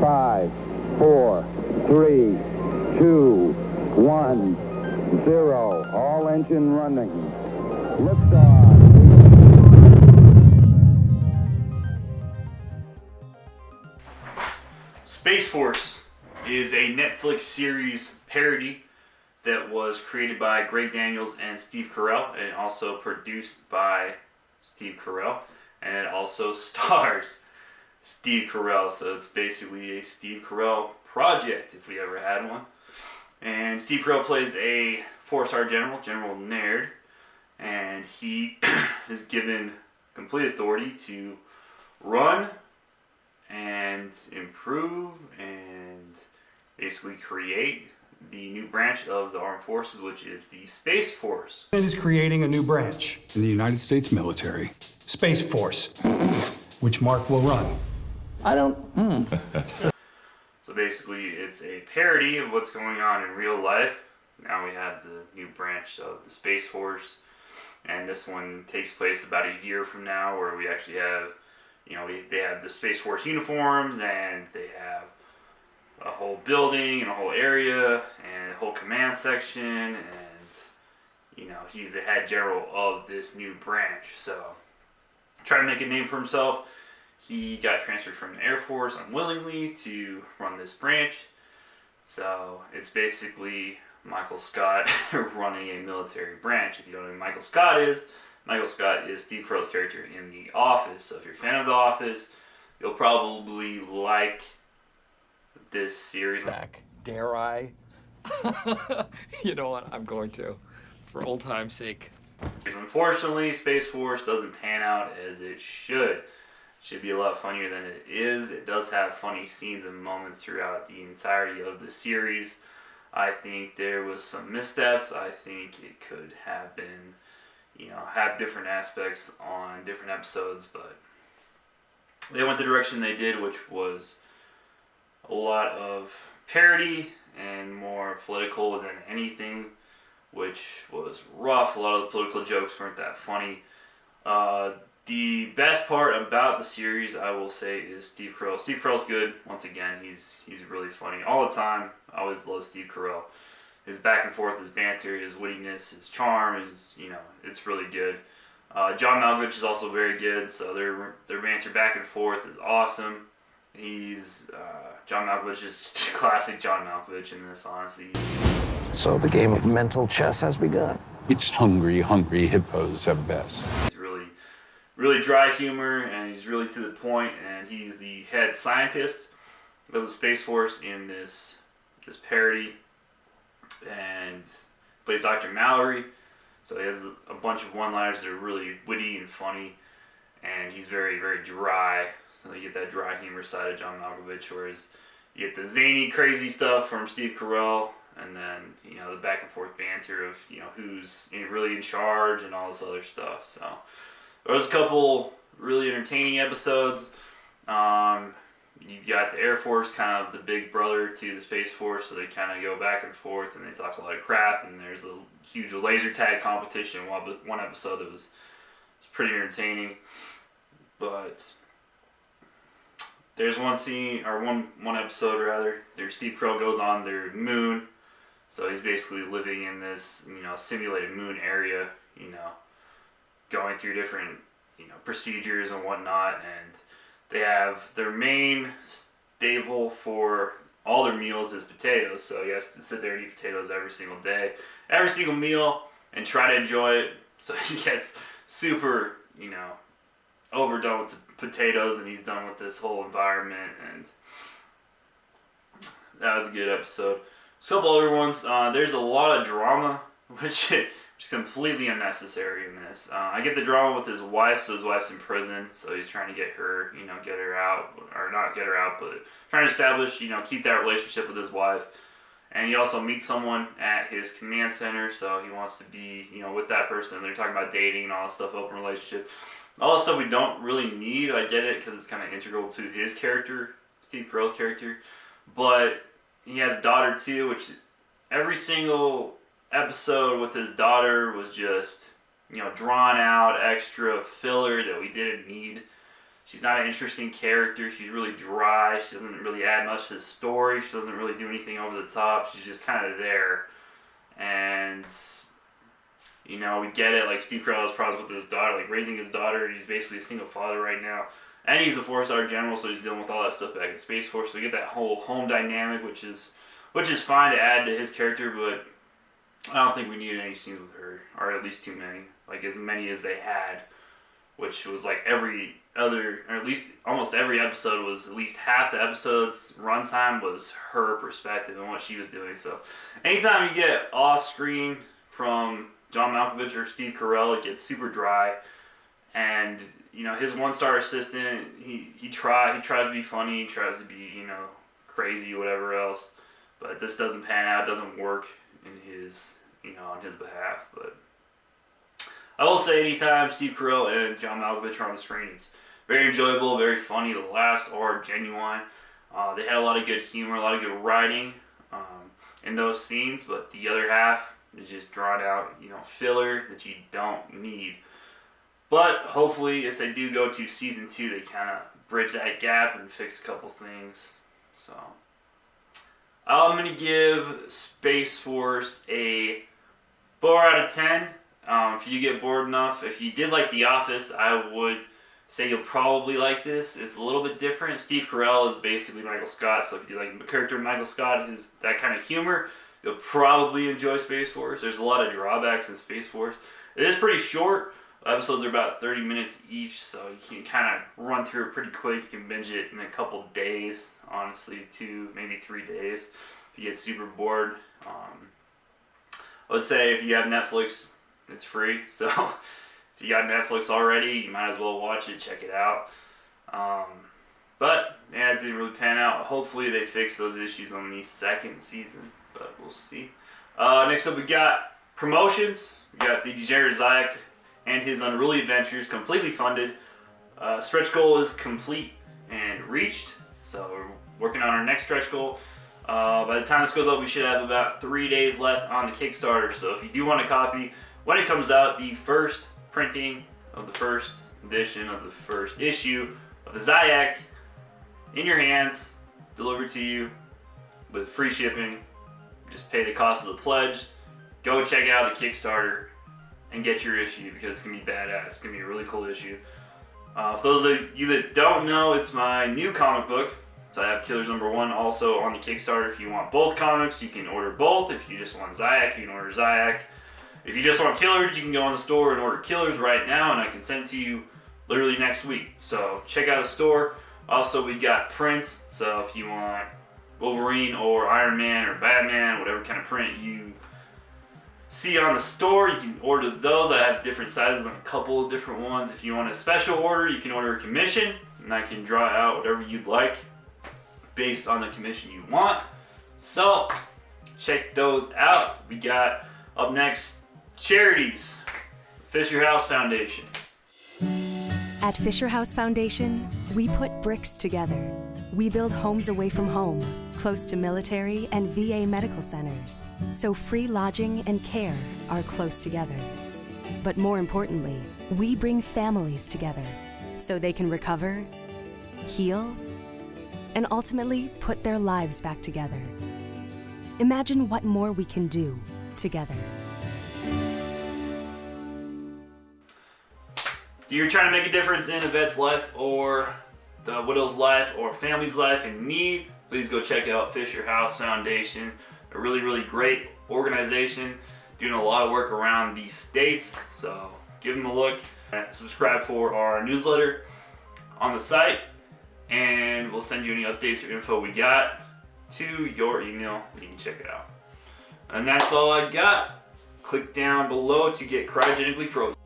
5, 4, 3, 2, 1, 0. All engine running. Liftoff. Space Force is a Netflix series parody that was created by Greg Daniels and Steve Carell, and also produced by Steve Carell, and it also stars Steve Carell. So it's basically a Steve Carell project, if we ever had one. And Steve Carell plays a 4-star general, General Nerd, and he is given complete authority to run and improve and basically create the new branch of the armed forces, which is the Space Force. It is creating a new branch in the United States military. Space Force, which Mark will run. I don't. So basically, it's a parody of what's going on in real life. Now we have the new branch of the Space Force, and this one takes place about a year from now, where we actually have, they have the Space Force uniforms, and they have a whole building and a whole area and a whole command section, and he's the head general of this new branch. So trying to make a name for himself, he got transferred from the Air Force unwillingly to run this branch. So it's basically Michael Scott running a military branch. If you don't know who Michael Scott is Steve Carell's character in The Office. So if you're a fan of The Office, you'll probably like this series. Back. Dare I? You know what? I'm going to, for old time's sake. Unfortunately, Space Force doesn't pan out as it should. It should be a lot funnier than it is. It does have funny scenes and moments throughout the entirety of the series. I think there was some missteps. I think it could have been, have different aspects on different episodes, but they went the direction they did, which was a lot of parody and more political than anything, which was rough. A lot of the political jokes weren't that funny. The best part about the series, I will say, is Steve Carell. Steve Carell's good. Once again, he's really funny all the time. I always love Steve Carell. His back and forth, his banter, his wittiness, his charm is, it's really good. John Malkovich is also very good. So their banter back and forth is awesome. John Malkovich is classic John Malkovich in this, honestly. So the game of mental chess has begun. It's hungry hippos at best. He's really dry humor, and he's really to the point, and he's the head scientist of the Space Force in this parody, and plays Dr. Mallory. So he has a bunch of one-liners that are really witty and funny, and he's very, very dry. So you get that dry humor side of John Malkovich, whereas you get the zany, crazy stuff from Steve Carell, and then, the back and forth banter of, who's really in charge and all this other stuff. So there was a couple really entertaining episodes. You've got the Air Force, kind of the big brother to the Space Force, so they kind of go back and forth, and they talk a lot of crap, and there's a huge laser tag competition. One episode that was pretty entertaining, but there's one scene, or one episode rather, Steve Carell goes on their moon, so he's basically living in this, simulated moon area, going through different, procedures and whatnot, and they have their main staple for all their meals is potatoes, so he has to sit there and eat potatoes every single day, every single meal, and try to enjoy it. So he gets super, overdone with the potatoes, and he's done with this whole environment, and that was a good episode. A couple other ones. There's a lot of drama, which is completely unnecessary in this. I get the drama with his wife, so his wife's in prison, so he's trying to get her, get her out, or not get her out, but trying to establish, keep that relationship with his wife. And he also meets someone at his command center, so he wants to be, with that person. They're talking about dating and all that stuff, open relationship. All that stuff we don't really need. I get it, because it's kind of integral to his character, Steve Carell's character. But he has a daughter too, which every single episode with his daughter was just, drawn out, extra filler that we didn't need. She's not an interesting character. She's really dry. She doesn't really add much to the story. She doesn't really do anything over the top. She's just kind of there. And, you know, we get it. Like, Steve Carell has problems with his daughter, like raising his daughter. He's basically a single father right now. And he's a 4-star general, so he's dealing with all that stuff back in Space Force. So we get that whole home dynamic, which is fine to add to his character, but I don't think we needed any scenes with her, or at least too many. Like, as many as they had, which was like every other, or at least almost every episode was at least half the episode's runtime was her perspective and what she was doing. So anytime you get off screen from John Malkovich or Steve Carell, it gets super dry. And, you know, his 1-star assistant, he tries to be funny, he tries to be, you know, crazy, whatever else. But this doesn't pan out, doesn't work in his, you know, on his behalf. But I will say, anytime Steve Carell and John Malkovich are on the screen, it's very enjoyable, very funny. The laughs are genuine. They had a lot of good humor, a lot of good writing in those scenes, but the other half is just drawn out, you know, filler that you don't need. But hopefully, if they do go to season 2, they kind of bridge that gap and fix a couple things. So I'm going to give Space Force a 4 out of 10. If you get bored enough, if you did like The Office, I would say you'll probably like this. It's a little bit different. Steve Carell is basically Michael Scott, so if you like the character of Michael Scott, is that kind of humor, you'll probably enjoy Space Force. There's a lot of drawbacks in Space Force. It is pretty short. Episodes are about 30 minutes each, so you can kind of run through it pretty quick. You can binge it in a couple days, honestly, 2, maybe 3 days, if you get super bored. I would say if you have Netflix, it's free, so if you got Netflix already, you might as well watch it, check it out. But yeah, it didn't really pan out. Hopefully they fix those issues on the 2nd season, but we'll see. Next up, we got promotions. We got the Degenerate Ziac and his Unruly adventures completely funded. Stretch goal is complete and reached, so we're working on our next stretch goal. By the time this goes up, we should have about 3 days left on the Kickstarter, so if you do want a copy, when it comes out, the first printing of the first edition of the first issue of the Ziac in your hands, delivered to you with free shipping. Just pay the cost of the pledge. Go check out the Kickstarter and get your issue, because it's going to be badass. It's going to be a really cool issue. For those of you that don't know, it's my new comic book. So I have Killers #1 also on the Kickstarter. If you want both comics, you can order both. If you just want Ziac, you can order Ziac. If you just want Killers, you can go in the store and order Killers right now, and I can send it to you literally next week. So check out the store. Also, we got prints. So if you want Wolverine or Iron Man or Batman, whatever kind of print you see on the store, you can order those. I have different sizes on a couple of different ones. If you want a special order, you can order a commission, and I can draw out whatever you'd like based on the commission you want. So check those out. We got up next charities. Fisher House Foundation. At Fisher House Foundation, we put bricks together. We build homes away from home, close to military and VA medical centers, so free lodging and care are close together. But more importantly, we bring families together so they can recover, heal, and ultimately put their lives back together. Imagine what more we can do together. If you're trying to make a difference in a vet's life or the widow's life or family's life in need, please go check out Fisher House Foundation. A really, really great organization doing a lot of work around the States. So give them a look. Subscribe for our newsletter on the site, and we'll send you any updates or info we got to your email. You can check it out. And that's all I got. Click down below to get cryogenically frozen.